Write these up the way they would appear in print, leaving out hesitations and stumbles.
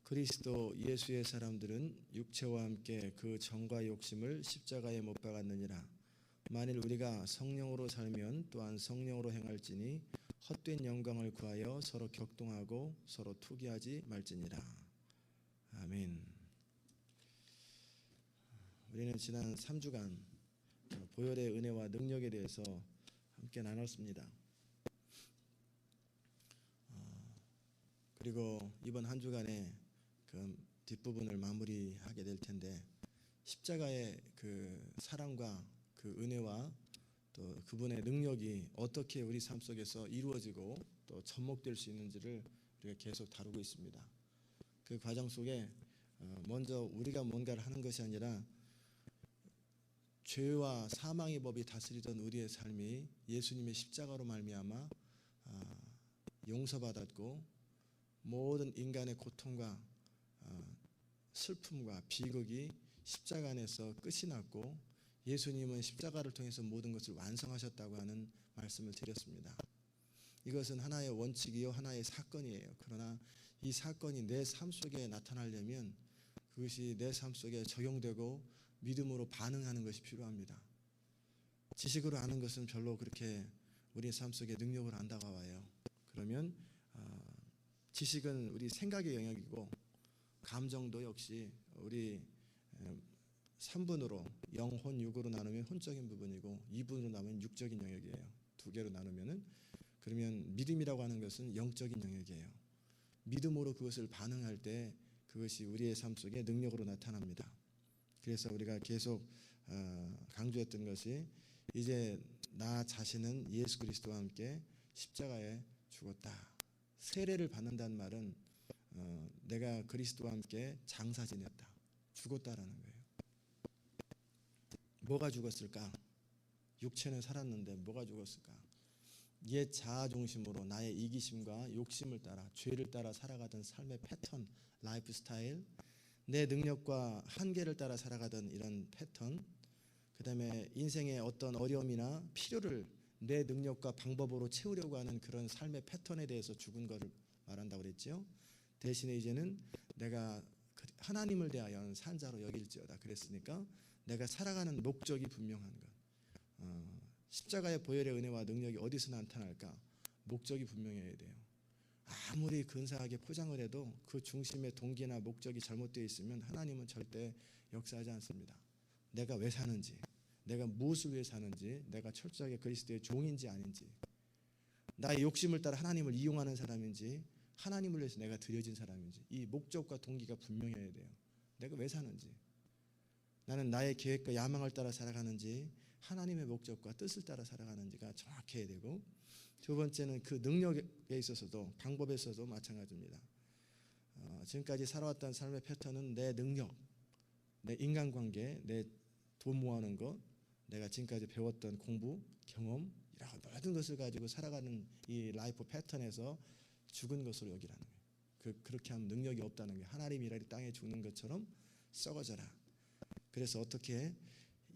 그리스도 예수의 사람들은 육체와 함께 그 정과 욕심을 십자가에 못 박았느니라. 만일 우리가 성령으로 살면 또한 성령으로 행할지니 헛된 영광을 구하여 서로 격동하고 서로 투기하지 말지니라. 아멘. 우리는 지난 3주간 보혈의 은혜와 능력에 대해서 함께 나눴습니다. 그리고 이번 한 주간에 그 뒷부분을 마무리하게 될 텐데, 십자가의 그 사랑과 그 은혜와 또 그분의 능력이 어떻게 우리 삶 속에서 이루어지고 또 접목될 수 있는지를 우리가 계속 다루고 있습니다. 그 과정 속에 먼저 우리가 뭔가를 하는 것이 아니라 죄와 사망의 법이 다스리던 우리의 삶이 예수님의 십자가로 말미암아 용서받았고, 모든 인간의 고통과 슬픔과 비극이 십자가 안에서 끝이 났고, 예수님은 십자가를 통해서 모든 것을 완성하셨다고 하는 말씀을 드렸습니다. 이것은 하나의 원칙이요 하나의 사건이에요. 그러나 이 사건이 내 삶 속에 나타나려면 그것이 내 삶 속에 적용되고 믿음으로 반응하는 것이 필요합니다. 지식으로 아는 것은 별로 그렇게 우리 삶 속에 능력을 안 다가와요. 그러면 지식은 우리 생각의 영역이고, 감정도 역시 우리 3분으로 영혼 육으로 나누면 혼적인 부분이고, 2분으로 나누면 육적인 영역이에요. 두 개로 나누면은, 그러면 믿음이라고 하는 것은 영적인 영역이에요. 믿음으로 그것을 반응할 때 그것이 우리의 삶 속에 능력으로 나타납니다. 그래서 우리가 계속 강조했던 것이, 이제 나 자신은 예수 그리스도와 함께 십자가에 죽었다. 세례를 받는다는 말은 내가 그리스도와 함께 장사 지냈다, 죽었다라는 거예요. 뭐가 죽었을까? 육체는 살았는데 뭐가 죽었을까? 옛 자아 중심으로 나의 이기심과 욕심을 따라, 죄를 따라 살아가던 삶의 패턴, 라이프 스타일, 내 능력과 한계를 따라 살아가던 이런 패턴, 그 다음에 인생의 어떤 어려움이나 필요를 내 능력과 방법으로 채우려고 하는 그런 삶의 패턴에 대해서 죽은 것을 말한다고 그랬죠. 대신에 이제는 내가 하나님을 대하여 산 자로 여길지어다 그랬으니까, 내가 살아가는 목적이 분명한 것. 십자가의 보혈의 은혜와 능력이 어디서 나타날까? 목적이 분명해야 돼요. 아무리 근사하게 포장을 해도 그 중심의 동기나 목적이 잘못되어 있으면 하나님은 절대 역사하지 않습니다. 내가 왜 사는지, 내가 무엇을 위해 사는지, 내가 철저하게 그리스도의 종인지 아닌지, 나의 욕심을 따라 하나님을 이용하는 사람인지, 하나님을 위해서 내가 드려진 사람인지, 이 목적과 동기가 분명해야 돼요. 내가 왜 사는지, 나는 나의 계획과 야망을 따라 살아가는지, 하나님의 목적과 뜻을 따라 살아가는지가 정확해야 되고, 두 번째는 그 능력에 있어서도, 방법에 있어서도 마찬가지입니다. 지금까지 살아왔던 삶의 패턴은 내 능력, 내 인간관계, 내 돈 모아는 것, 내가 지금까지 배웠던 공부, 경험, 이런 모든 것을 가지고 살아가는 이 라이프 패턴에서 죽은 것으로 여기라는 거예요. 그렇게 하면 능력이 없다는 거예요. 하나님이라 땅에 죽는 것처럼 썩어져라. 그래서 어떻게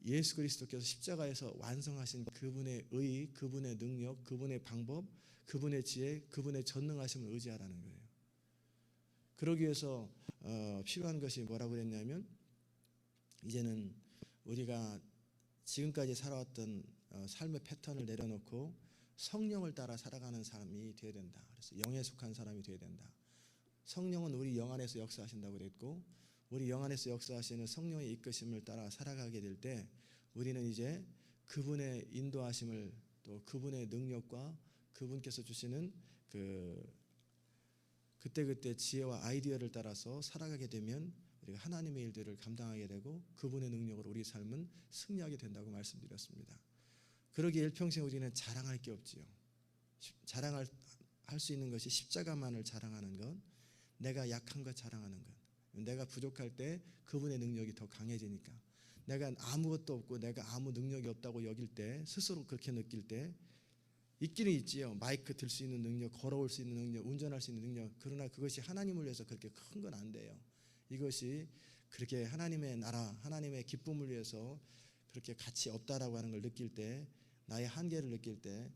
예수 그리스도께서 십자가에서 완성하신 그분의 의, 그분의 능력, 그분의 방법, 그분의 지혜, 그분의 전능하심을 의지하라는 거예요. 그러기 위해서 필요한 것이 뭐라고 그랬냐면, 이제는 우리가 지금까지 살아왔던 삶의 패턴을 내려놓고 성령을 따라 살아가는 사람이 되어야 된다. 그래서 영에 속한 사람이 되어야 된다. 성령은 우리 영 안에서 역사하신다고 그랬고, 우리 영 안에서 역사하시는 성령의 이끄심을 따라 살아가게 될 때 우리는 이제 그분의 인도하심을, 또 그분의 능력과 그분께서 주시는 그때그때 지혜와 아이디어를 따라서 살아가게 되면 우리가 하나님의 일들을 감당하게 되고 그분의 능력으로 우리 삶은 승리하게 된다고 말씀드렸습니다. 그러기에 일평생 우리는 자랑할 게 없지요. 자랑할 수 있는 것이 십자가만을 자랑하는 것, 내가 약한 것 자랑하는 것. 내가 부족할 때 그분의 능력이 더 강해지니까, 내가 아무것도 없고 내가 아무 능력이 없다고 여길 때, 스스로 그렇게 느낄 때, 있기는 있지요. 마이크 들 수 있는 능력, 걸어올 수 있는 능력, 운전할 수 있는 능력. 그러나 그것이 하나님을 위해서 그렇게 큰 건 안 돼요. 이것이 그렇게 하나님의 나라, 하나님의 기쁨을 위해서 그렇게 가치 없다라고 하는 걸 느낄 때, 나의 한계를 느낄 때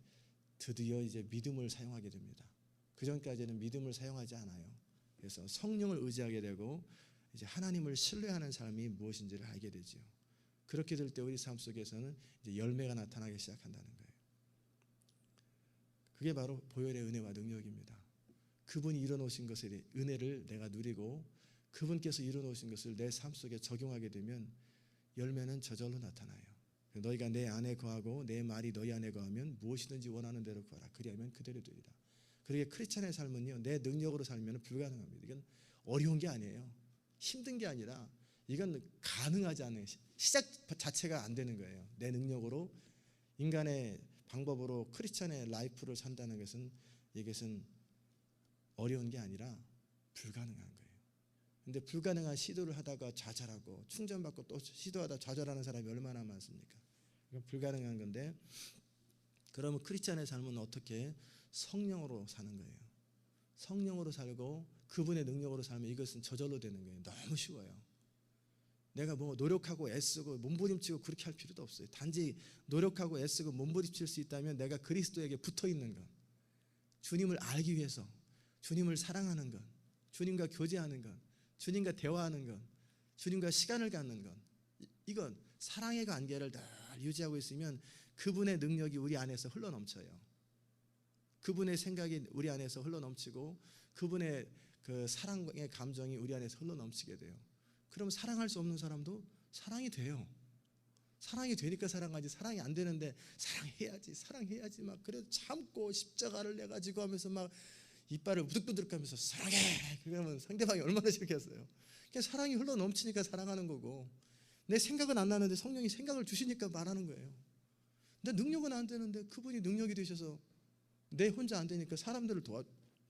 드디어 이제 믿음을 사용하게 됩니다. 그 전까지는 믿음을 사용하지 않아요. 그래서 성령을 의지하게 되고 이제 하나님을 신뢰하는 삶이 무엇인지를 알게 되죠. 그렇게 될 때 우리 삶 속에서는 이제 열매가 나타나기 시작한다는 거예요. 그게 바로 보혈의 은혜와 능력입니다. 그분이 이뤄놓으신 것의 은혜를 내가 누리고 그분께서 이뤄놓으신 것을 내 삶 속에 적용하게 되면 열매는 저절로 나타나요. 너희가 내 안에 거하고 내 말이 너희 안에 거하면 무엇이든지 원하는 대로 구하라. 그리하면 그대로 되리라. 그러게 크리스찬의 삶은요, 내 능력으로 살면 불가능합니다. 이건 어려운 게 아니에요. 힘든 게 아니라 이건 가능하지 않아요. 시작 자체가 안 되는 거예요. 내 능력으로 인간의 방법으로 크리스찬의 라이프를 산다는 것은 이것은 어려운 게 아니라 불가능한 거예요. 근데 불가능한 시도를 하다가 좌절하고 충전받고 또 시도하다 좌절하는 사람이 얼마나 많습니까? 이건 불가능한 건데, 그러면 크리스찬의 삶은 어떻게? 성령으로 사는 거예요. 성령으로 살고 그분의 능력으로 살면 이것은 저절로 되는 거예요. 너무 쉬워요. 내가 뭐 노력하고 애쓰고 몸부림치고 그렇게 할 필요도 없어요. 단지 노력하고 애쓰고 몸부림칠 수 있다면 내가 그리스도에게 붙어 있는 것, 주님을 알기 위해서, 주님을 사랑하는 것, 주님과 교제하는 것, 주님과 대화하는 것, 주님과 시간을 갖는 것, 이건 사랑의 관계를 늘 유지하고 있으면 그분의 능력이 우리 안에서 흘러넘쳐요. 그분의 생각이 우리 안에서 흘러넘치고 그분의 그 사랑의 감정이 우리 안에서 흘러넘치게 돼요. 그럼 사랑할 수 없는 사람도 사랑이 돼요. 사랑이 되니까 사랑하지, 사랑이 안 되는데 사랑해야지 막 그래도 참고 십자가를 내가지고 하면서 막 이빨을 부득부득 하면서 사랑해, 그러면 상대방이 얼마나 싫겠어요. 그냥 사랑이 흘러넘치니까 사랑하는 거고, 내 생각은 안 나는데 성령이 생각을 주시니까 말하는 거예요. 내 능력은 안 되는데 그분이 능력이 되셔서, 내 혼자 안 되니까 사람들을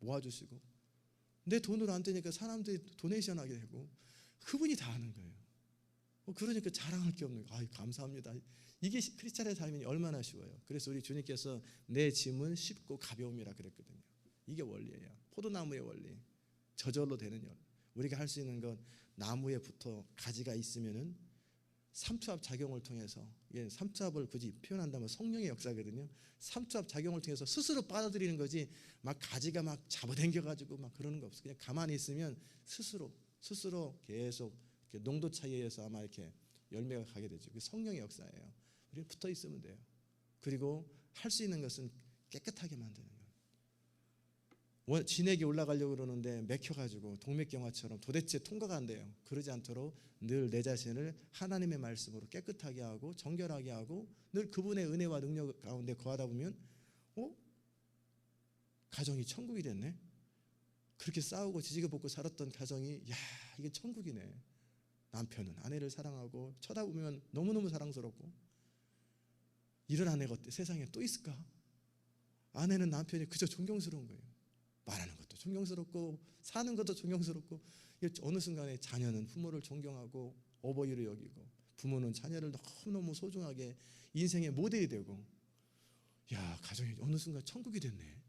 모아주시고, 내 돈으로 안 되니까 사람들이 도네이션 하게 되고, 그분이 다 하는 거예요. 그러니까 자랑할 게 없는 거예요. 감사합니다. 이게 크리스찬의 삶이 얼마나 쉬워요. 그래서 우리 주님께서 내 짐은 쉽고 가벼움이라 그랬거든요. 이게 원리예요. 포도나무의 원리, 저절로 되는 열. 우리가 할 수 있는 건 나무에 붙어 가지가 있으면은 삼투압 작용을 통해서, 삼투압을 굳이 표현한다면 성령의 역사거든요. 삼투압 작용을 통해서 스스로 빨아들이는 거지, 막 가지가 막 잡아당겨가지고 막 그러는 거 없어. 그냥 가만히 있으면 스스로 계속 농도 차이에 의해서 아마 이렇게 열매가 가게 되죠. 그게 성령의 역사예요. 우리 붙어 있으면 돼요. 그리고 할 수 있는 것은 깨끗하게 만드는 거예요. 진액이 올라가려고 그러는데 맥혀가지고 동맥경화처럼 도대체 통과가 안 돼요. 그러지 않도록 늘 내 자신을 하나님의 말씀으로 깨끗하게 하고 정결하게 하고 늘 그분의 은혜와 능력 가운데 거하다 보면 가정이 천국이 됐네. 그렇게 싸우고 지지고볶고 살았던 가정이, 야, 이게 천국이네. 남편은 아내를 사랑하고 쳐다보면 너무너무 사랑스럽고, 이런 아내가 세상에 또 있을까? 아내는 남편이 그저 존경스러운 거예요. 말하는 것도 존경스럽고 사는 것도 존경스럽고, 어느 순간에 자녀는 부모를 존경하고 어버이로 여기고, 부모는 자녀를 너무너무 소중하게 인생의 모델이 되고, 야, 가정이 어느 순간 천국이 됐네.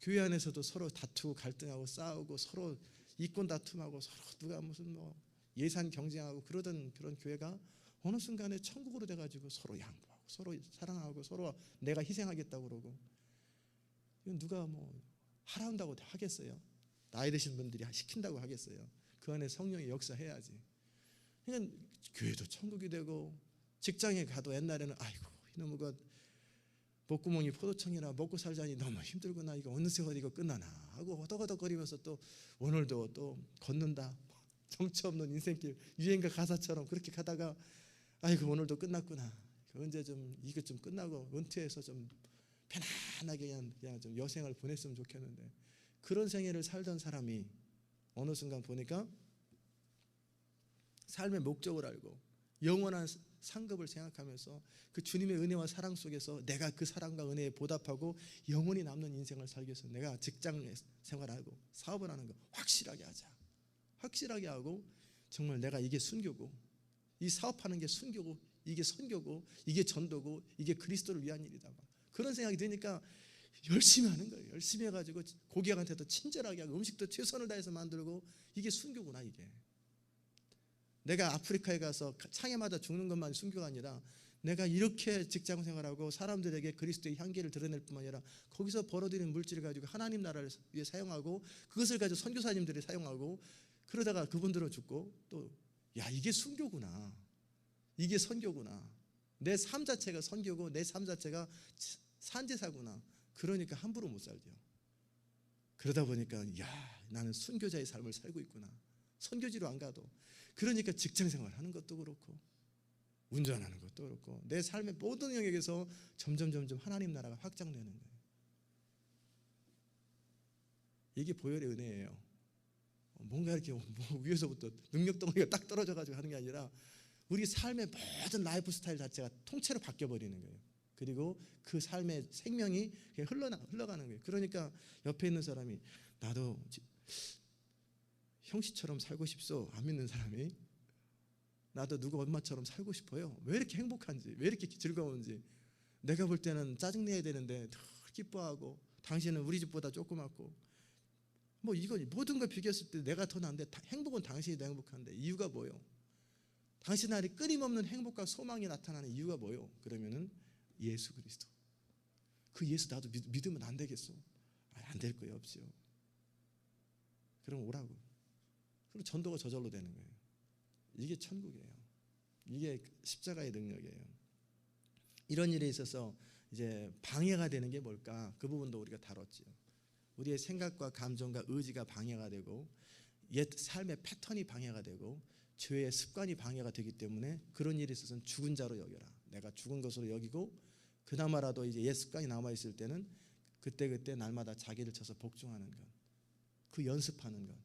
교회 안에서도 서로 다투고 갈등하고 싸우고 서로 이권 다툼하고 서로 누가 무슨 뭐 예산 경쟁하고 그러던 그런 교회가 어느 순간에 천국으로 돼가지고 서로 양보하고 서로 사랑하고 서로 내가 희생하겠다고 그러고, 이건 누가 뭐 하라한다고 하겠어요? 나이 드신 분들이 시킨다고 하겠어요? 그 안에 성령이 역사해야지. 그러니까 교회도 천국이 되고, 직장에 가도 옛날에는 아이고 이놈의 것 목구멍이 포도청이라 먹고 살자니 너무 힘들구나, 이거 어느새 이거 끝나나 하고 허덕허덕거리면서 또 오늘도 또 걷는다, 정처 없는 인생길, 유행가 가사처럼 그렇게 가다가 아이고 오늘도 끝났구나, 언제 좀 이거 좀 끝나고 은퇴해서 좀 편안하게 그냥 좀 여생을 보냈으면 좋겠는데, 그런 생애를 살던 사람이 어느 순간 보니까 삶의 목적을 알고 영원한 상급을 생각하면서 그 주님의 은혜와 사랑 속에서 내가 그 사랑과 은혜에 보답하고 영원히 남는 인생을 살기 위해서 내가 직장 생활하고 사업을 하는 거 확실하게 하자. 확실하게 하고, 정말 내가 이게 순교고, 이 사업하는 게 순교고, 이게 선교고, 이게 전도고, 이게 그리스도를 위한 일이다. 그런 생각이 드니까 열심히 하는 거예요. 열심히 해가지고 고객한테도 친절하게 하고 음식도 최선을 다해서 만들고, 이게 순교구나. 이게 내가 아프리카에 가서 창에 맞아 죽는 것만 순교가 아니라 내가 이렇게 직장 생활하고 사람들에게 그리스도의 향기를 드러낼 뿐만 아니라 거기서 벌어들이는 물질을 가지고 하나님 나라를 위해 사용하고 그것을 가지고 선교사님들이 사용하고 그러다가 그분들은 죽고 또 야, 이게 순교구나. 이게 선교구나. 내 삶 자체가 선교고 내 삶 자체가 산제사구나. 그러니까 함부로 못 살죠. 그러다 보니까 야, 나는 순교자의 삶을 살고 있구나. 선교지로 안 가도. 그러니까 직장 생활하는 것도 그렇고 운전하는 것도 그렇고 내 삶의 모든 영역에서 점점 하나님 나라가 확장되는 거예요. 이게 보혈의 은혜예요. 뭔가 이렇게 위에서부터 능력 덩어리가 딱 떨어져가지고 하는 게 아니라 우리 삶의 모든 라이프 스타일 자체가 통째로 바뀌어버리는 거예요. 그리고 그 삶의 생명이 흘러가는 거예요. 그러니까 옆에 있는 사람이 나도 형씨처럼 살고 싶소 안 믿는 사람이 나도 누구 엄마처럼 살고 싶어요. 왜 이렇게 행복한지, 왜 이렇게 즐거운지. 내가 볼 때는 짜증내야 되는데 더 기뻐하고 당신은 우리 집보다 조그맣고 뭐 이거 모든 걸 비교했을 때 내가 더 나은데 행복은 당신이 더 행복한데 이유가 뭐요? 당신 안에 끊임없는 행복과 소망이 나타나는 이유가 뭐요? 그러면은 예수 그리스도. 그 예수 나도 믿으면 안 되겠어? 안 될 거예요, 없지요. 그럼 오라고. 그럼 전도가 저절로 되는 거예요. 이게 천국이에요. 이게 십자가의 능력이에요. 이런 일에 있어서 이제 방해가 되는 게 뭘까? 그 부분도 우리가 다뤘지요. 우리의 생각과 감정과 의지가 방해가 되고 옛 삶의 패턴이 방해가 되고 죄의 습관이 방해가 되기 때문에 그런 일에 있어서는 죽은 자로 여겨라. 내가 죽은 것으로 여기고 그나마라도 이제 옛 습관이 남아 있을 때는 그때 날마다 자기를 쳐서 복종하는 것, 그 연습하는 것.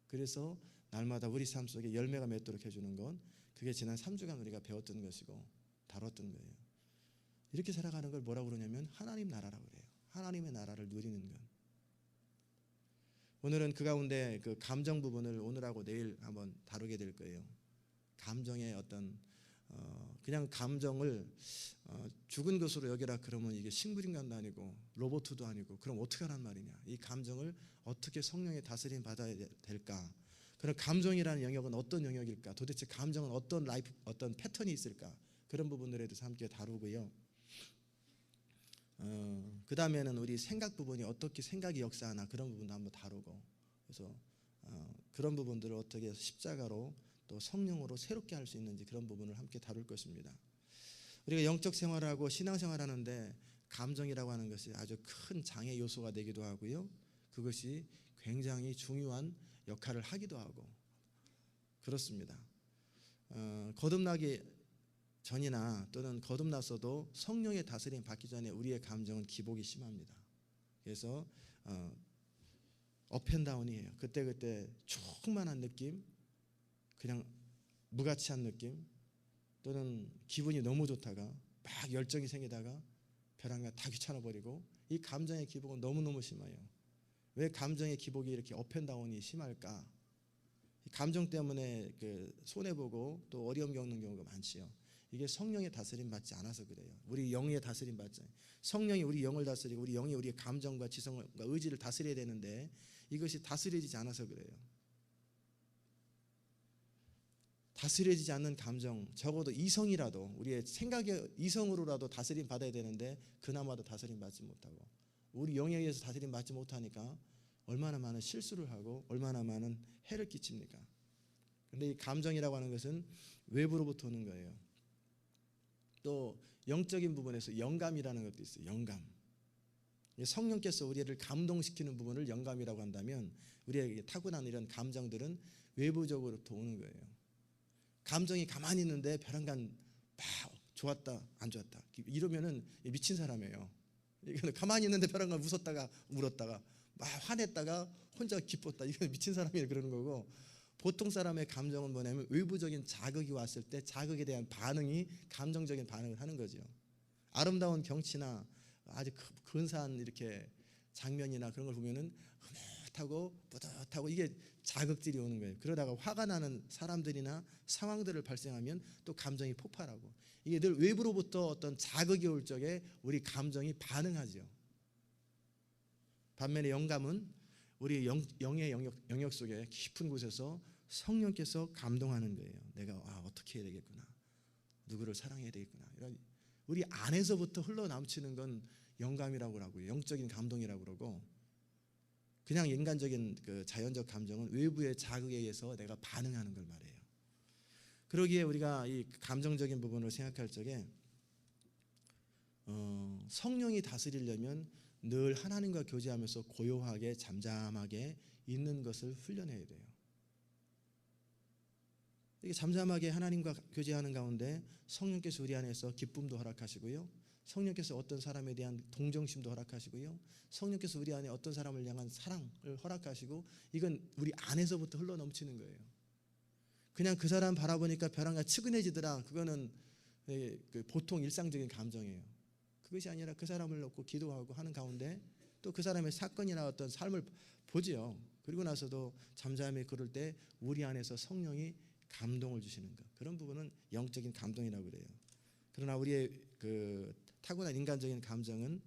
그래서 날마다 우리 삶 속에 열매가 맺도록 해주는 건 그게 지난 3주간 우리가 배웠던 것이고 다뤘던 거예요. 이렇게 살아가는 걸 뭐라고 그러냐면 하나님 나라라고 그래요. 하나님의 나라를 누리는 것. 오늘은 그 가운데 그 감정 부분을 오늘하고 내일 한번 다루게 될 거예요. 감정의 어떤 그냥 감정을 죽은 것으로 여기라 그러면 이게 식물인간도 아니고 로봇도 아니고 그럼 어떻게 하란 말이냐. 이 감정을 어떻게 성령의 다스림 받아야 될까. 그런 감정이라는 영역은 어떤 영역일까. 도대체 감정은 어떤 패턴이 있을까. 그런 부분들에 대해서 함께 다루고요. 그 다음에는 우리 생각 부분이 어떻게 생각이 역사하나 그런 부분도 한번 다루고 그래서 그런 부분들을 어떻게 십자가로 또 성령으로 새롭게 할 수 있는지 그런 부분을 함께 다룰 것입니다. 우리가 영적 생활하고 신앙생활하는데 감정이라고 하는 것이 아주 큰 장애 요소가 되기도 하고요. 그것이 굉장히 중요한 역할을 하기도 하고 그렇습니다. 거듭나기 전이나 또는 거듭났어도 성령의 다스림 받기 전에 우리의 감정은 기복이 심합니다. 그래서 업앤다운이에요. 그때 충만한 느낌, 그냥 무가치한 느낌, 또는 기분이 너무 좋다가 막 열정이 생기다가 벼랑간 다 귀찮아버리고 이 감정의 기복은 너무너무 심해요. 왜 감정의 기복이 이렇게 업앤다운이 심할까? 감정 때문에 손해보고 또 어려움 겪는 경우가 많지요. 이게 성령의 다스림 받지 않아서 그래요. 우리 영의 다스림 받지. 성령이 우리 영을 다스리고 우리 영이 우리의 감정과 지성과 의지를 다스려야 되는데 이것이 다스려지지 않아서 그래요. 다스려지지 않는 감정, 적어도 이성이라도 우리의 생각의 이성으로라도 다스림 받아야 되는데 그나마도 다스림 받지 못하고 우리 영에 의해서 다스림 받지 못하니까 얼마나 많은 실수를 하고 얼마나 많은 해를 끼칩니까? 그런데 이 감정이라고 하는 것은 외부로부터 오는 거예요. 또 영적인 부분에서 영감이라는 것도 있어요. 영감. 성령께서 우리를 감동시키는 부분을 영감이라고 한다면 우리에게 타고난 이런 감정들은 외부적으로부터 오는 거예요. 감정이 가만히 있는데 벼랑간 막 좋았다 안 좋았다 이러면은 미친 사람이에요. 이거는 가만히 있는데 벼랑간 웃었다가 울었다가 막 화냈다가 혼자 기뻤다 이건 미친 사람이 그러는 거고 보통 사람의 감정은 뭐냐면 외부적인 자극이 왔을 때 자극에 대한 반응이 감정적인 반응을 하는 거죠. 아름다운 경치나 아주 근사한 이렇게 장면이나 그런 걸 보면은 흐뭇하고 뿌듯하고 이게 자극들이 오는 거예요. 그러다가 화가 나는 사람들이나 상황들을 발생하면 또 감정이 폭발하고 이게 늘 외부로부터 어떤 자극이 올 적에 우리 감정이 반응하죠. 반면에 영감은 우리 영의 영역 속에 깊은 곳에서 성령께서 감동하는 거예요. 내가 어떻게 해야 되겠구나. 누구를 사랑해야 되겠구나. 이런 우리 안에서부터 흘러넘치는 건 영감이라고 하고요. 영적인 감동이라고 그러고, 그냥 인간적인 그 자연적 감정은 외부의 자극에 의해서 내가 반응하는 걸 말해요. 그러기에 우리가 이 감정적인 부분을 생각할 적에 성령이 다스리려면 늘 하나님과 교제하면서 고요하게 잠잠하게 있는 것을 훈련해야 돼요. 이게 잠잠하게 하나님과 교제하는 가운데 성령께서 우리 안에서 기쁨도 허락하시고요, 성령께서 어떤 사람에 대한 동정심도 허락하시고요, 성령께서 우리 안에 어떤 사람을 향한 사랑을 허락하시고, 이건 우리 안에서부터 흘러넘치는 거예요. 그냥 그 사람 바라보니까 벼랑과 측은해지더라, 그거는 보통 일상적인 감정이에요. 그것이 아니라 그 사람을 놓고 기도하고 하는 가운데 또 그 사람의 사건이나 어떤 삶을 보지요. 그리고 나서도 잠잠히 그럴 때 우리 안에서 성령이 감동을 주시는 것, 그런 부분은 영적인 감동이라고 그래요. 그러나 우리의 그 타고난 인간적인 감정은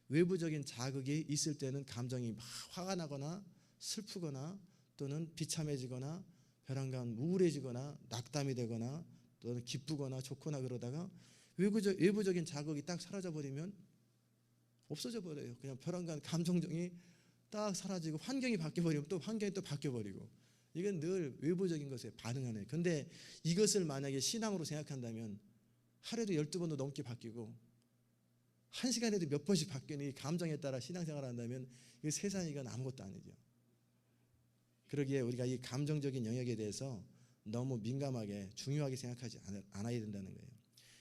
외부적인 자극이 있을 때는 감정이 막 화가 나거나 슬프거나 또는 비참해지거나 벼랑간 우울해지거나 낙담이 되거나 또는 기쁘거나 좋거나, 그러다가 외부적인 자극이 딱 사라져 버리면 없어져 버려요. 그냥 벼랑간 감정이 딱 사라지고 환경이 바뀌어 버리면 또 환경이 또 바뀌어 버리고, 이건 늘 외부적인 것에 반응하는. 근데 이것을 만약에 신앙으로 생각한다면 하루에도 12번도 넘게 바뀌고 1시간에도 몇 번씩 바뀌는 이 감정에 따라 신앙생활을 한다면 이 세상이 이건 아무것도 아니죠. 그러기에 우리가 이 감정적인 영역에 대해서 너무 민감하게 중요하게 생각하지 않아야 된다는 거예요.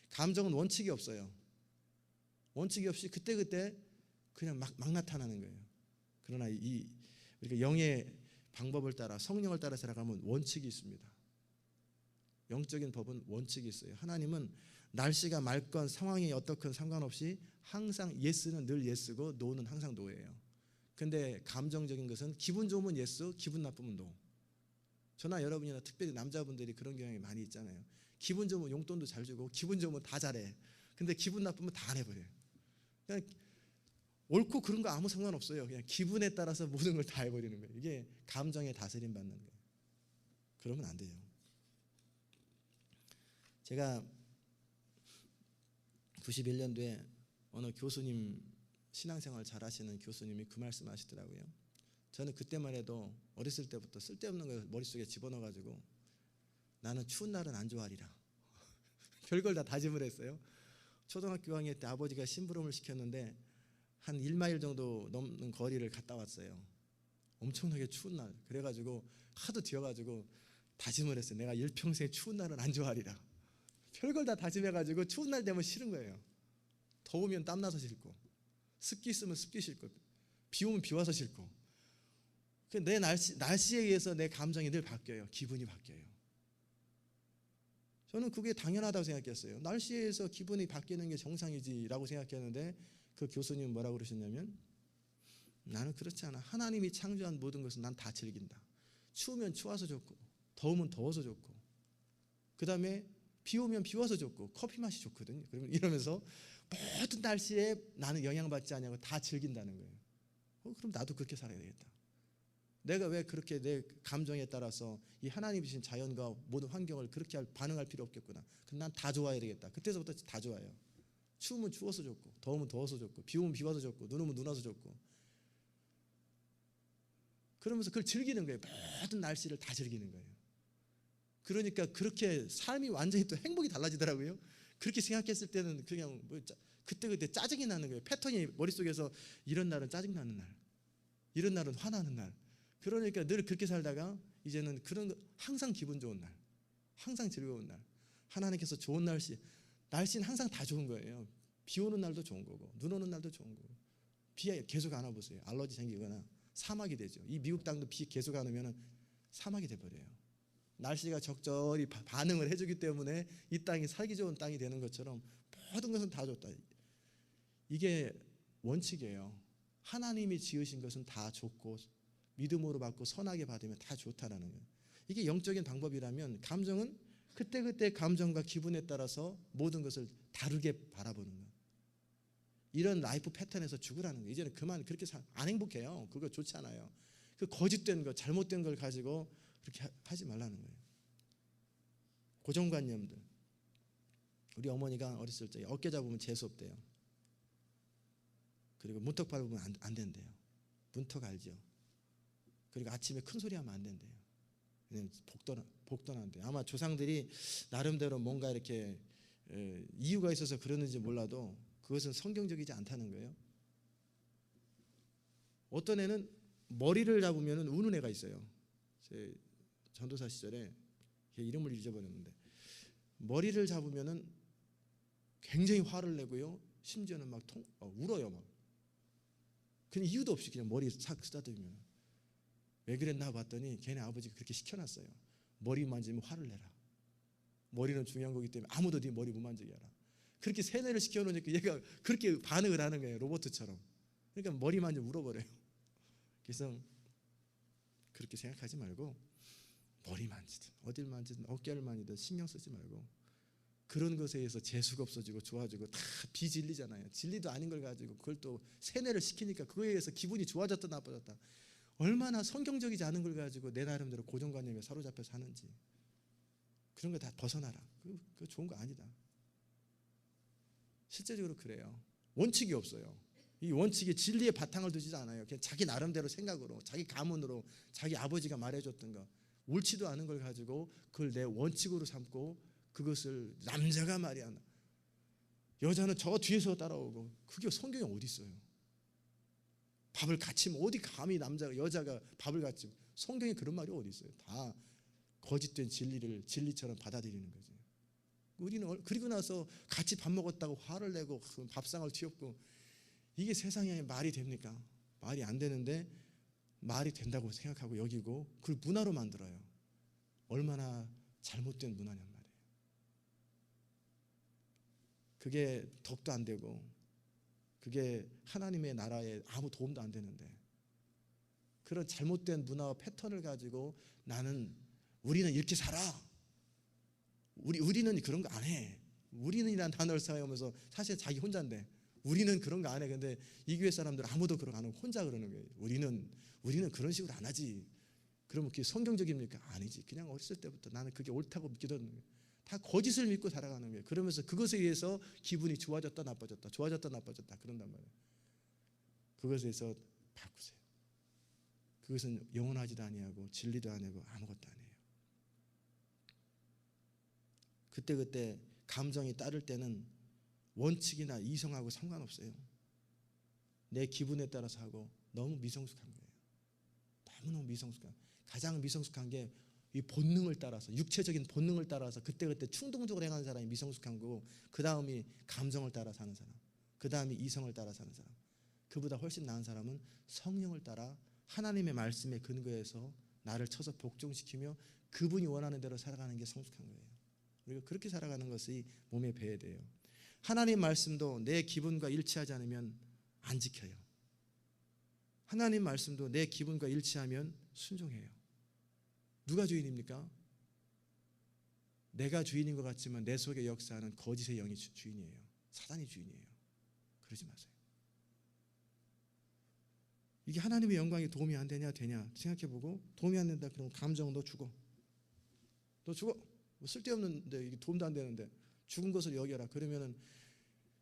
감정은 원칙이 없어요. 원칙이 없이 그때그때 그냥 막 나타나는 거예요. 그러나 우리가 영의 방법을 따라 성령을 따라 살아가면 원칙이 있습니다. 영적인 법은 원칙이 있어요. 하나님은 날씨가 맑건 상황이 어떻건 상관없이 항상 예스는 늘 예스고 노는 항상 노예요. 근데 감정적인 것은 기분 좋으면 예스, 기분 나쁘면 노. 저나 여러분이나 특별히 남자분들이 그런 경향이 많이 있잖아요. 기분 좋으면 용돈도 잘 주고 기분 좋으면 다 잘해. 근데 기분 나쁘면 다 안 해버려요. 그냥 옳고 그런 거 아무 상관없어요. 그냥 기분에 따라서 모든 걸 다 해버리는 거예요. 이게 감정에 다스림 받는 거예요. 그러면 안 돼요. 제가 91년도에 어느 교수님, 신앙생활 잘하시는 교수님이 그 말씀 하시더라고요. 저는 그때만 해도 어렸을 때부터 쓸데없는 걸 머릿속에 집어넣어가지고 나는 추운 날은 안 좋아하리라 별걸 다 다짐을 했어요. 초등학교 6학년 때 아버지가 심부름을 시켰는데 한 1마일 정도 넘는 거리를 갔다 왔어요. 엄청나게 추운 날. 그래가지고 하도 뒤어가지고 다짐을 했어요. 내가 일평생 추운 날은 안 좋아하리라. 별걸 다 다짐해가지고 추운 날 되면 싫은 거예요. 더우면 땀나서 싫고, 습기 있으면 습기 싫고, 비 오면 비 와서 싫고. 내 날씨에 의해서 내 감정이 늘 바뀌어요. 기분이 바뀌어요. 저는 그게 당연하다고 생각했어요. 날씨에 의해서 기분이 바뀌는 게 정상이지라고 생각했는데 그 교수님은 뭐라고 그러셨냐면, 나는 그렇지 않아. 하나님이 창조한 모든 것은 난 다 즐긴다. 추우면 추워서 좋고, 더우면 더워서 좋고, 그 다음에 비 오면 비 와서 좋고, 커피 맛이 좋거든요. 그러면 이러면서 모든 날씨에 나는 영향받지 않냐고 다 즐긴다는 거예요. 그럼 나도 그렇게 살아야 되겠다. 내가 왜 그렇게 내 감정에 따라서 이 하나님이 주신 자연과 모든 환경을 그렇게 반응할 필요 없겠구나. 그럼 난 다 좋아해야 되겠다. 그때서부터 다 좋아요. 추우면 추워서 좋고, 더우면 더워서 좋고, 비 오면 비 와서 좋고, 눈 오면 눈 와서 좋고. 그러면서 그걸 즐기는 거예요. 모든 날씨를 다 즐기는 거예요. 그러니까 그렇게 삶이 완전히 또 행복이 달라지더라고요. 그렇게 생각했을 때는 그냥 그때그때 짜증이 나는 거예요. 패턴이 머릿속에서 이런 날은 짜증나는 날, 이런 날은 화나는 날. 그러니까 늘 그렇게 살다가 이제는 그런 항상 기분 좋은 날, 항상 즐거운 날, 하나님께서 좋은 날씨는 항상 다 좋은 거예요. 비 오는 날도 좋은 거고, 눈 오는 날도 좋은 거고. 비 계속 안 와보세요. 알러지 생기거나 사막이 되죠. 이 미국 땅도 비 계속 안 오면 사막이 돼버려요. 날씨가 적절히 반응을 해주기 때문에 이 땅이 살기 좋은 땅이 되는 것처럼 모든 것은 다 좋다. 이게 원칙이에요. 하나님이 지으신 것은 다 좋고 믿음으로 받고 선하게 받으면 다 좋다라는 거예요. 이게 영적인 방법이라면 감정은 그때그때 감정과 기분에 따라서 모든 것을 다르게 바라보는 거예요. 이런 라이프 패턴에서 죽으라는 거예요. 이제는 그만 그렇게 안 행복해요. 그거 좋지 않아요. 그 거짓된 거, 잘못된 걸 가지고 그렇게 하지 말라는 거예요. 고정관념들. 우리 어머니가 어렸을 때 어깨 잡으면 재수 없대요. 그리고 문턱 밟으면 안 된대요. 문턱 알죠? 그리고 아침에 큰 소리 하면 안 된대요. 왜냐면 복don한대요. 아마 조상들이 나름대로 뭔가 이렇게 이유가 있어서 그러는지 몰라도 그것은 성경적이지 않다는 거예요. 어떤 애는 머리를 잡으면 우는 애가 있어요. 제 전도사 시절에 이름을 잊어버렸는데 머리를 잡으면은 굉장히 화를 내고요. 심지어는 막 울어요. 막. 그냥 이유도 없이 그냥 머리에 싹 쓰다듬으면 왜 그랬나 봤더니 걔네 아버지가 그렇게 시켜놨어요. 머리 만지면 화를 내라. 머리는 중요한 거기 때문에 아무도 네 머리 못 만지게 하라. 그렇게 세뇌를 시켜놓으니까 얘가 그렇게 반응을 하는 거예요. 로봇처럼. 그러니까 머리 만지면 울어버려요. 그래서 그렇게 생각하지 말고 머리 만지든 어딜 만지든 어깨를 만지든 신경 쓰지 말고 그런 것에 의해서 재수가 없어지고 좋아지고 다 비진리잖아요. 진리도 아닌 걸 가지고 그걸 또 세뇌를 시키니까 그거에 의해서 기분이 좋아졌다 나빠졌다. 얼마나 성경적이지 않은 걸 가지고 내 나름대로 고정관념에 사로잡혀 사는지 그런 거 다 벗어나라. 그거 좋은 거 아니다. 실제적으로 그래요. 원칙이 없어요. 이 원칙이 진리의 바탕을 두지 않아요. 그냥 자기 나름대로 생각으로 자기 가문으로 자기 아버지가 말해줬던 거 옳지도 않은 걸 가지고 그걸 내 원칙으로 삼고 그것을 남자가 말이야 여자는 저 뒤에서 따라오고 그게 성경에 어디 있어요? 밥을 같이 어디 감히 남자가 여자가 밥을 같이 성경에 그런 말이 어디 있어요? 다 거짓된 진리를 진리처럼 받아들이는 거지. 우리는 그리고 나서 같이 밥 먹었다고 화를 내고 밥상을 튀었고 이게 세상에 말이 됩니까? 말이 안 되는데 말이 된다고 생각하고 여기고 그걸 문화로 만들어요. 얼마나 잘못된 문화냔 말이에요. 그게 덕도 안 되고 그게 하나님의 나라에 아무 도움도 안 되는데 그런 잘못된 문화와 패턴을 가지고 우리는 이렇게 살아. 우리는 그런 거 안 해. 우리는이라는 단어를 사용하면서 사실 자기 혼자인데 우리는 그런 거 안 해. 근데 이 교회 사람들 아무도 그런 거 안 하고 혼자 그러는 거예요. 우리는 그런 식으로 안 하지. 그러면 그게 성경적입니까? 아니지. 그냥 어렸을 때부터 나는 그게 옳다고 믿기던 거예요. 다 거짓을 믿고 살아가는 거예요. 그러면서 그것에 의해서 기분이 좋아졌다 나빠졌다 좋아졌다 나빠졌다 그런단 말이에요. 그것에 의해서 바꾸세요. 그것은 영원하지도 아니하고 진리도 아니고 아무것도 아니에요. 그때 감정이 따를 때는 원칙이나 이성하고 상관없어요. 내 기분에 따라서 하고 너무 미성숙한 거예요. 너무너무 미성숙한. 가장 미성숙한 게 이 본능을 따라서 육체적인 본능을 따라서 그때그때 충동적으로 행하는 사람이 미성숙한 거고 그 다음이 감정을 따라 사는 사람 그 다음이 이성을 따라 사는 사람 그보다 훨씬 나은 사람은 성령을 따라 하나님의 말씀에 근거해서 나를 쳐서 복종시키며 그분이 원하는 대로 살아가는 게 성숙한 거예요. 우리가 그렇게 살아가는 것이 몸에 배야 돼요. 하나님 말씀도 내 기분과 일치하지 않으면 안 지켜요. 하나님 말씀도 내 기분과 일치하면 순종해요. 누가 주인입니까? 내가 주인인 것 같지만 내 속에 역사하는 거짓의 영이 주인이에요. 사단이 주인이에요. 그러지 마세요. 이게 하나님의 영광에 도움이 안 되냐 생각해보고 도움이 안 된다 그러면 감정 너 죽어. 뭐 쓸데없는데 이게 도움도 안 되는데 죽은 것을 여겨라. 그러면은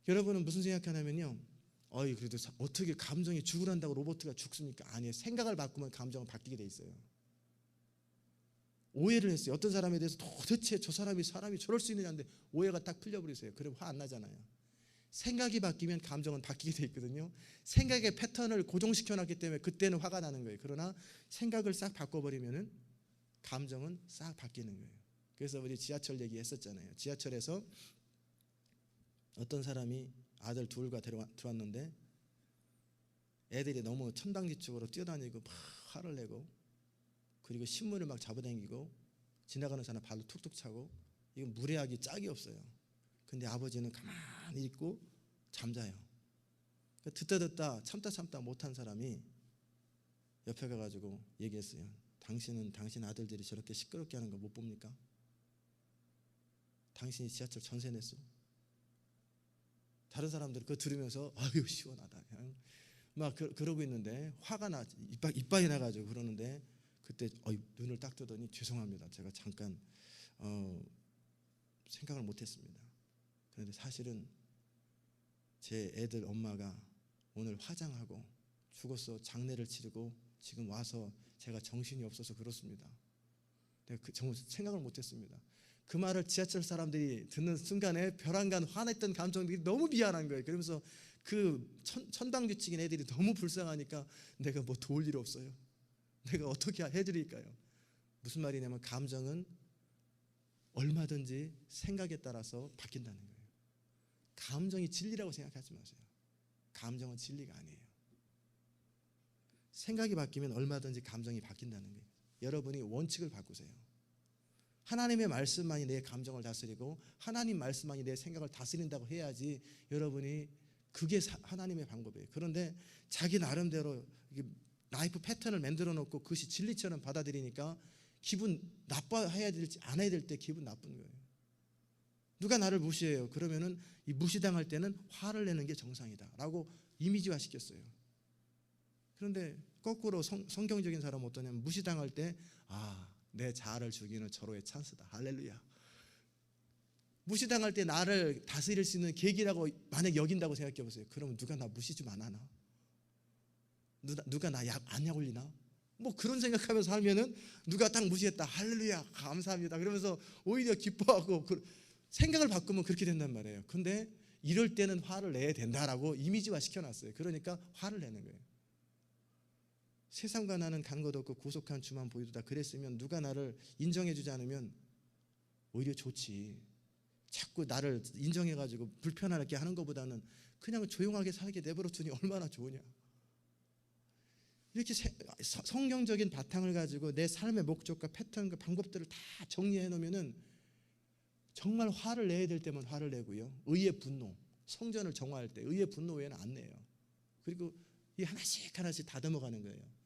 여러분은 무슨 생각하냐면요. 그래도 어떻게 감정이 죽으란다고 로봇가 죽습니까? 아니에요. 생각을 바꾸면 감정은 바뀌게 돼 있어요. 오해를 했어요. 어떤 사람에 대해서 도대체 저 사람이 저럴 수 있느냐는데 오해가 딱 풀려버리세요. 그럼 화 안 나잖아요. 생각이 바뀌면 감정은 바뀌게 돼 있거든요. 생각의 패턴을 고정시켜놨기 때문에 그때는 화가 나는 거예요. 그러나 생각을 싹 바꿔버리면은 감정은 싹 바뀌는 거예요. 그래서 우리 지하철 얘기했었잖아요. 지하철에서 어떤 사람이 아들 둘과 들어왔는데 애들이 너무 천방지축으로 뛰어다니고 막 화를 내고 그리고 신문을 막 잡아당기고 지나가는 사람 발로 툭툭 차고 이건 무례하기 짝이 없어요. 근데 아버지는 가만히 있고 잠자요. 듣다 참다 못한 사람이 옆에 가가지고 얘기했어요. 당신은 당신 아들들이 저렇게 시끄럽게 하는 거 못 봅니까? 당신이 지하철 전세 냈어. 다른 사람들 그거 들으면서 아유 시원하다 막 그러고 있는데 화가 나 이빨이 나가지고 그러는데 그때 눈을 딱 뜨더니 죄송합니다. 제가 잠깐 생각을 못했습니다. 그런데 사실은 제 애들 엄마가 오늘 화장하고 죽어서 장례를 치르고 지금 와서 제가 정신이 없어서 그렇습니다. 내가 정말 생각을 못했습니다. 그 말을 지하철 사람들이 듣는 순간에 벼랑간 화냈던 감정들이 너무 미안한 거예요. 그러면서 그 천방지축인 애들이 너무 불쌍하니까 내가 뭐 도울 일 없어요. 내가 어떻게 해드릴까요? 무슨 말이냐면 감정은 얼마든지 생각에 따라서 바뀐다는 거예요. 감정이 진리라고 생각하지 마세요. 감정은 진리가 아니에요. 생각이 바뀌면 얼마든지 감정이 바뀐다는 거예요. 여러분이 원칙을 바꾸세요. 하나님의 말씀만이 내 감정을 다스리고 하나님 말씀만이 내 생각을 다스린다고 해야지 여러분이 그게 하나님의 방법이에요. 그런데 자기 나름대로 라이프 패턴을 만들어 놓고 그것이 진리처럼 받아들이니까 기분 나빠해야 될지 안 해야 될 때 기분 나쁜 거예요. 누가 나를 무시해요. 그러면은 이 무시당할 때는 화를 내는 게 정상이다라고 이미지화 시켰어요. 그런데 거꾸로 성경적인 사람은 어떠냐면 무시당할 때 내 자아를 죽이는 절호의 찬스다. 할렐루야. 무시당할 때 나를 다스릴 수 있는 계기라고 만약 여긴다고 생각해 보세요. 그러면 누가 나 무시 좀 안 하나? 누가 나 안 약 올리나? 뭐 그런 생각하면서 살면은 누가 딱 무시했다. 할렐루야. 감사합니다. 그러면서 오히려 기뻐하고 생각을 바꾸면 그렇게 된단 말이에요. 근데 이럴 때는 화를 내야 된다라고 이미지화 시켜놨어요. 그러니까 화를 내는 거예요. 세상과 나는 간 것 없고 고속한 주만 보이도다. 그랬으면 누가 나를 인정해주지 않으면 오히려 좋지. 자꾸 나를 인정해가지고 불편하게 하는 것보다는 그냥 조용하게 살게 내버려두니 얼마나 좋으냐. 이렇게 성경적인 바탕을 가지고 내 삶의 목적과 패턴과 방법들을 다 정리해 놓으면은 정말 화를 내야 될 때만 화를 내고요. 의의 분노, 성전을 정화할 때 의의 분노 외에는 안 내요. 그리고 이 하나씩 다듬어 가는 거예요.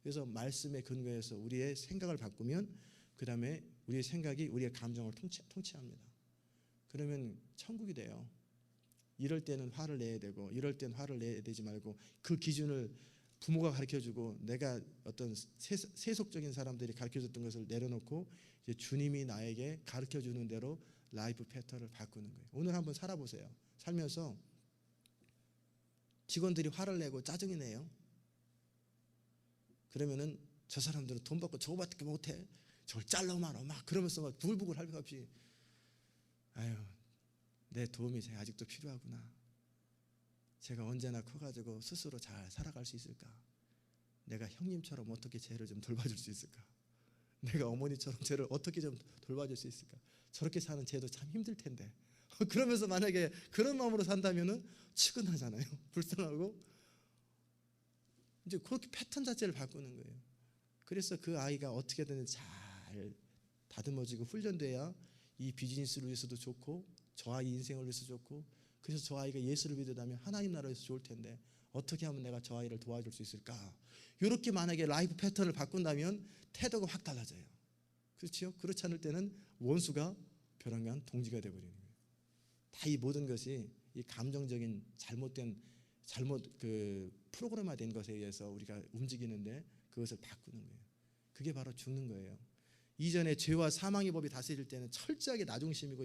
그래서 말씀에 근거해서 우리의 생각을 바꾸면 그 다음에 우리의 생각이 우리의 감정을 통치합니다. 그러면 천국이 돼요. 이럴 때는 화를 내야 되고 이럴 때는 화를 내야 되지 말고 그 기준을 부모가 가르쳐주고 내가 어떤 세속적인 사람들이 가르쳐줬던 것을 내려놓고 이제 주님이 나에게 가르쳐주는 대로 라이프 패턴을 바꾸는 거예요. 오늘 한번 살아보세요. 살면서 직원들이 화를 내고 짜증이 내요. 그러면은 저 사람들은 돈 받고 저거밖에 못해. 저걸 잘라 말어 막 그러면서 막 부글부글 할 것 없이 아유 내 도움이 제가 아직도 필요하구나. 제가 언제나 커가지고 스스로 잘 살아갈 수 있을까? 내가 형님처럼 어떻게 쟤를 좀 돌봐줄 수 있을까? 내가 어머니처럼 쟤를 어떻게 좀 돌봐줄 수 있을까? 저렇게 사는 쟤도 참 힘들 텐데. 그러면서 만약에 그런 마음으로 산다면은 측은하잖아요. 불쌍하고 이제 그렇게 패턴 자체를 바꾸는 거예요. 그래서 그 아이가 어떻게든 잘 다듬어지고 훈련돼야 이 비즈니스를 위해서도 좋고 저 아이 인생을 위해서 좋고 그래서 저 아이가 예수를 믿으다면 하나님 나라에서 좋을 텐데 어떻게 하면 내가 저 아이를 도와줄 수 있을까? 이렇게 만약에 라이프 패턴을 바꾼다면 태도가 확 달라져요. 그렇죠? 그렇지 않을 때는 원수가 벼랑간 동지가 되어버리는 거예요. 다 이 모든 것이 이 감정적인 잘못 프로그램화된 것에 의해서 우리가 움직이는데 그것을 바꾸는 거예요. 그게 바로 죽는 거예요. 이전에 죄와 사망의 법이 다스릴 때는 철저하게 나중심이고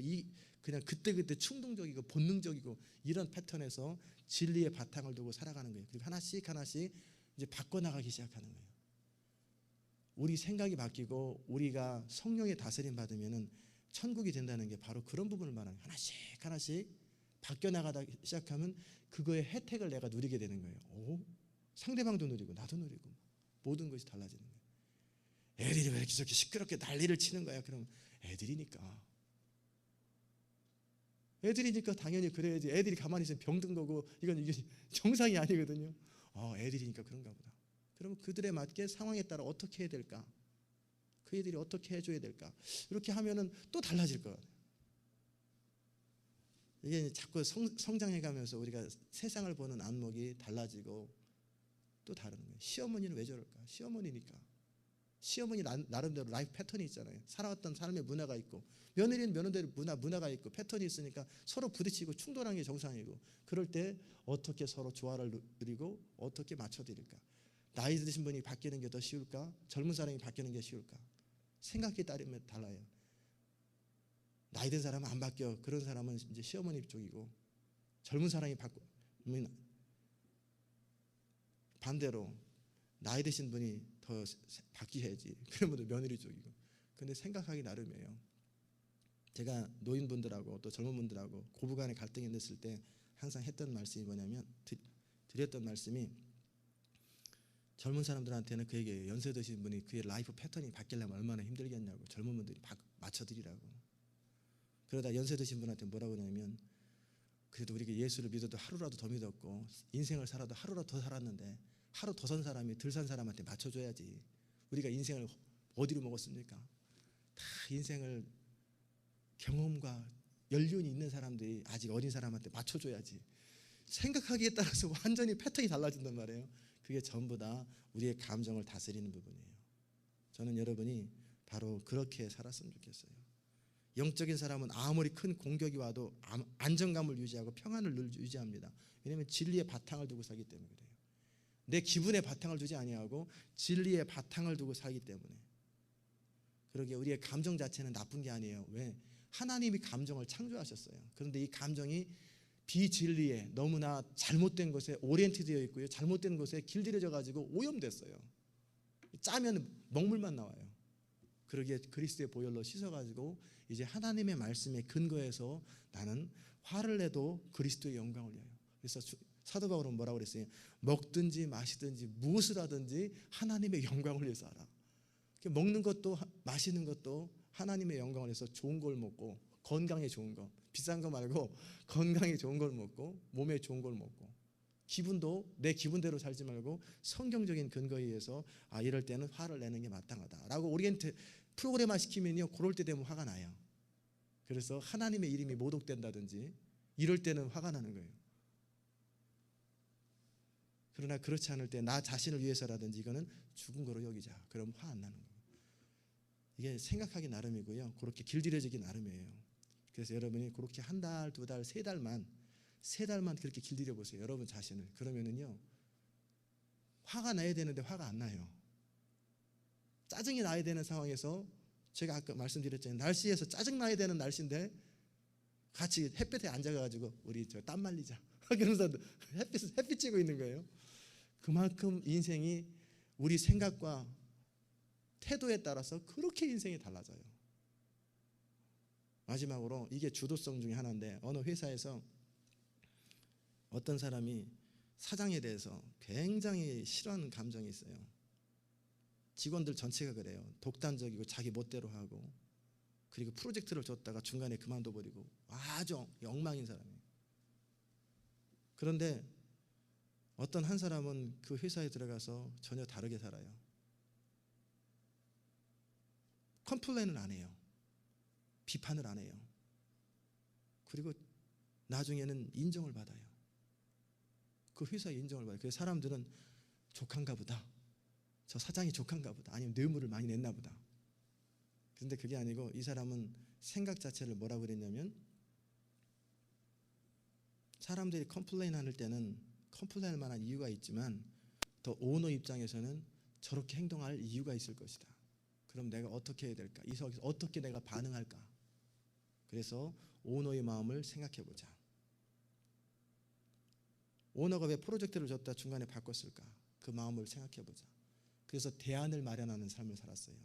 그냥 그때그때 충동적이고 본능적이고 이런 패턴에서 진리의 바탕을 두고 살아가는 거예요. 그리고 하나씩 이제 바꿔나가기 시작하는 거예요. 우리 생각이 바뀌고 우리가 성령의 다스림 받으면은 천국이 된다는 게 바로 그런 부분을 말하는 거예요. 하나씩 바뀌어나가다 시작하면 그거의 혜택을 내가 누리게 되는 거예요. 상대방도 누리고 나도 누리고 모든 것이 달라지는 거예요. 애들이 왜 이렇게 저렇게 시끄럽게 난리를 치는 거야? 그럼 애들이니까 당연히 그래야지. 애들이 가만히 있으면 병든 거고 이게 정상이 아니거든요. 애들이니까 그런가 보다. 그럼 그들에 맞게 상황에 따라 어떻게 해야 될까? 그 애들이 어떻게 해줘야 될까? 이렇게 하면은 또 달라질 거예요. 이게 자꾸 성장해가면서 우리가 세상을 보는 안목이 달라지고 또 다른 거예요. 시어머니는 왜 저럴까? 시어머니 나름대로 라이프 패턴이 있잖아요. 살아왔던 삶의 문화가 있고 며느리는 며느리대로 문화가 있고 패턴이 있으니까 서로 부딪히고 충돌하는 게 정상이고 그럴 때 어떻게 서로 조화를 누리고 어떻게 맞춰드릴까? 나이 드신 분이 바뀌는 게 더 쉬울까? 젊은 사람이 바뀌는 게 쉬울까? 생각에 따르면 달라요. 나이 든 사람은 안 바뀌어. 그런 사람은 이제 시어머니 쪽이고, 젊은 사람이 바꾸면 반대로 나이 드신 분이 더 바뀌어야지. 그러면 며느리 쪽이고. 근데 생각하기 나름이에요. 제가 노인분들하고 또 젊은 분들하고 고부간의 갈등이 있을 때 항상 했던 말씀이 뭐냐면, 드렸던 말씀이, 젊은 사람들한테는 그 얘기예요. 연세 드신 분이 그의 라이프 패턴이 바뀌려면 얼마나 힘들겠냐고. 젊은 분들이 맞춰드리라고. 그러다 연세 드신 분한테 뭐라고 그러냐면, 그래도 우리가 예수를 믿어도 하루라도 더 믿었고 인생을 살아도 하루라도 더 살았는데 하루 더 산 사람이 덜 산 사람한테 맞춰줘야지. 우리가 인생을 어디로 먹었습니까? 다 인생을 경험과 연륜이 있는 사람들이 아직 어린 사람한테 맞춰줘야지. 생각하기에 따라서 완전히 패턴이 달라진단 말이에요. 그게 전부 다 우리의 감정을 다스리는 부분이에요. 저는 여러분이 바로 그렇게 살았으면 좋겠어요. 영적인 사람은 아무리 큰 공격이 와도 안정감을 유지하고 평안을 늘 유지합니다. 왜냐하면 진리의 바탕을 두고 살기 때문에 그래요. 내 기분의 바탕을 두지 아니하고 진리의 바탕을 두고 살기 때문에. 그러게 우리의 감정 자체는 나쁜 게 아니에요. 왜? 하나님이 감정을 창조하셨어요. 그런데 이 감정이 비진리에 너무나 잘못된 것에 오리엔트되어 있고요, 잘못된 것에 길들여져 가지고 오염됐어요. 짜면 먹물만 나와요. 그러기에 그리스도의 보혈로 씻어가지고 이제 하나님의 말씀에 근거해서 나는 화를 내도 그리스도의 영광을 위하여. 그래서 사도 바울은 뭐라고 그랬어요? 먹든지 마시든지 무엇을 하든지 하나님의 영광을 위해서 하라. 먹는 것도 마시는 것도 하나님의 영광을 위해서 좋은 걸 먹고, 건강에 좋은 거, 비싼 거 말고 건강에 좋은 걸 먹고 몸에 좋은 걸 먹고, 기분도 내 기분대로 살지 말고 성경적인 근거에 의해서 이럴 때는 화를 내는 게 마땅하다라고 오리엔트 프로그램화 시키면요, 그럴 때 되면 화가 나요. 그래서 하나님의 이름이 모독된다든지 이럴 때는 화가 나는 거예요. 그러나 그렇지 않을 때 나 자신을 위해서라든지 이거는 죽은 거로 여기자. 그럼 화 안 나는 거예요. 이게 생각하기 나름이고요, 그렇게 길들여지기 나름이에요. 그래서 여러분이 그렇게 한 달, 두 달, 세 달만 그렇게 길들여 보세요. 여러분 자신을. 그러면은요, 화가 나야 되는데 화가 안 나요. 짜증이 나야 되는 상황에서, 제가 아까 말씀드렸잖아요. 날씨에서 짜증 나야 되는 날씨인데 같이 햇볕에 앉아가지고 우리 저 땀 말리자 그러면서 햇빛 쬐고 있는 거예요. 그만큼 인생이 우리 생각과 태도에 따라서 그렇게 인생이 달라져요. 마지막으로 이게 주도성 중에 하나인데, 어느 회사에서 어떤 사람이 사장에 대해서 굉장히 싫어하는 감정이 있어요. 직원들 전체가 그래요. 독단적이고 자기 멋대로 하고, 그리고 프로젝트를 줬다가 중간에 그만둬버리고 아주 엉망인 사람이에요. 그런데 어떤 한 사람은 그 회사에 들어가서 전혀 다르게 살아요. 컴플레인을 안 해요. 비판을 안 해요. 그리고 나중에는 인정을 받아요. 그 회사에 인정을 받아요. 그래서 사람들은 족한가 보다, 저 사장이 족한가 보다, 아니면 뇌물을 많이 냈나 보다. 그런데 그게 아니고 이 사람은 생각 자체를 뭐라고 그랬냐면, 사람들이 컴플레인 할 때는 컴플레인할 만한 이유가 있지만 더 오너 입장에서는 저렇게 행동할 이유가 있을 것이다. 그럼 내가 어떻게 해야 될까? 이 상황에서 어떻게 내가 반응할까? 그래서 오너의 마음을 생각해 보자. 오너가 왜 프로젝트를 줬다 중간에 바꿨을까? 그 마음을 생각해 보자. 그래서 대안을 마련하는 삶을 살았어요.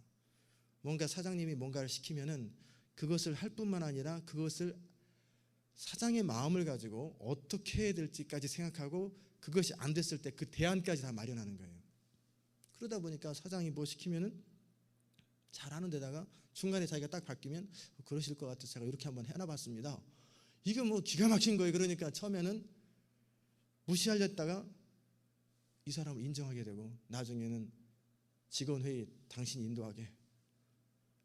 뭔가 사장님이 뭔가를 시키면은 그것을 할 뿐만 아니라 그것을 사장의 마음을 가지고 어떻게 해야 될지까지 생각하고, 그것이 안 됐을 때 그 대안까지 다 마련하는 거예요. 그러다 보니까 사장이 뭐 시키면은 잘하는 데다가 중간에 자기가 딱 바뀌면 그러실 것 같아서 제가 이렇게 한번 해놔봤습니다. 이거 뭐 기가 막힌 거예요. 그러니까 처음에는 무시하려다가 이 사람을 인정하게 되고, 나중에는 직원 회의 당신이 인도하게,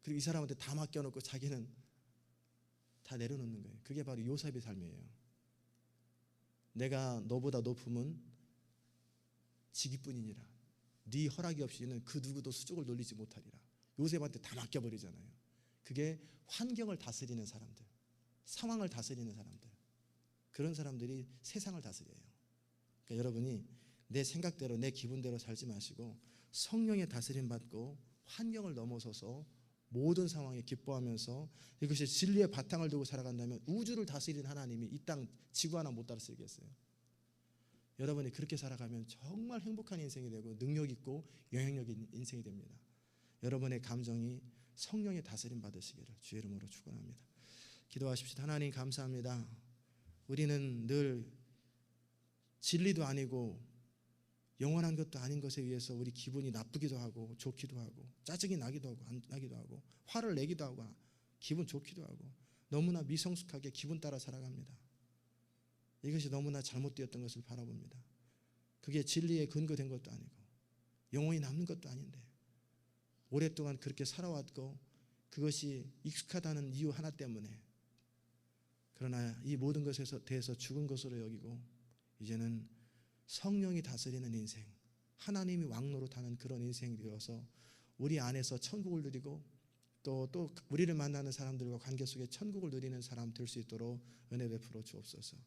그리고 이 사람한테 다 맡겨놓고 자기는 다 내려놓는 거예요. 그게 바로 요셉의 삶이에요. 내가 너보다 높음은 지기뿐이니라. 네 허락이 없이는 그 누구도 수족을 돌리지 못하리라. 요셉한테 다 맡겨버리잖아요. 그게 환경을 다스리는 사람들, 상황을 다스리는 사람들, 그런 사람들이 세상을 다스려요. 그러니까 여러분이 내 생각대로 내 기분대로 살지 마시고 성령의 다스림 받고 환경을 넘어서서 모든 상황에 기뻐하면서 이것이 진리의 바탕을 두고 살아간다면 우주를 다스리는 하나님이 이 땅 지구 하나 못 다스리겠어요? 여러분이 그렇게 살아가면 정말 행복한 인생이 되고 능력 있고 영향력 있는 인생이 됩니다. 여러분의 감정이 성령의 다스림 받으시기를 주의 이름으로 축원합니다. 기도하십시다. 하나님 감사합니다. 우리는 늘 진리도 아니고 영원한 것도 아닌 것에 의해서 우리 기분이 나쁘기도 하고 좋기도 하고 짜증이 나기도 하고 안 나기도 하고 화를 내기도 하고 기분 좋기도 하고 너무나 미성숙하게 기분 따라 살아갑니다. 이것이 너무나 잘못되었던 것을 바라봅니다. 그게 진리에 근거된 것도 아니고 영원히 남는 것도 아닌데 오랫동안 그렇게 살아왔고 그것이 익숙하다는 이유 하나 때문에 그러나 이 모든 것에 대해서 죽은 것으로 여기고 이제는 성령이 다스리는 인생, 하나님이 왕노릇하는 그런 인생이 되어서 우리 안에서 천국을 누리고 또 우리를 만나는 사람들과 관계 속에 천국을 누리는 사람 될 수 있도록 은혜 베풀어 주옵소서.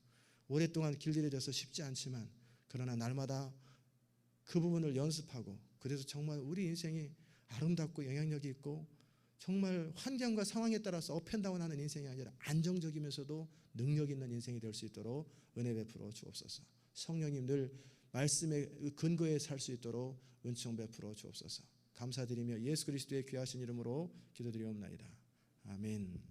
오랫동안 길들여져서 쉽지 않지만 그러나 날마다 그 부분을 연습하고 그래서 정말 우리 인생이 아름답고 영향력이 있고 정말 환경과 상황에 따라서 업앤다운하는 인생이 아니라 안정적이면서도 능력 있는 인생이 될 수 있도록 은혜 베풀어 주옵소서. 성령님 늘 말씀의 근거에 살 수 있도록 은총 베풀어 주옵소서. 감사드리며 예수 그리스도의 귀하신 이름으로 기도드리옵나이다. 아멘.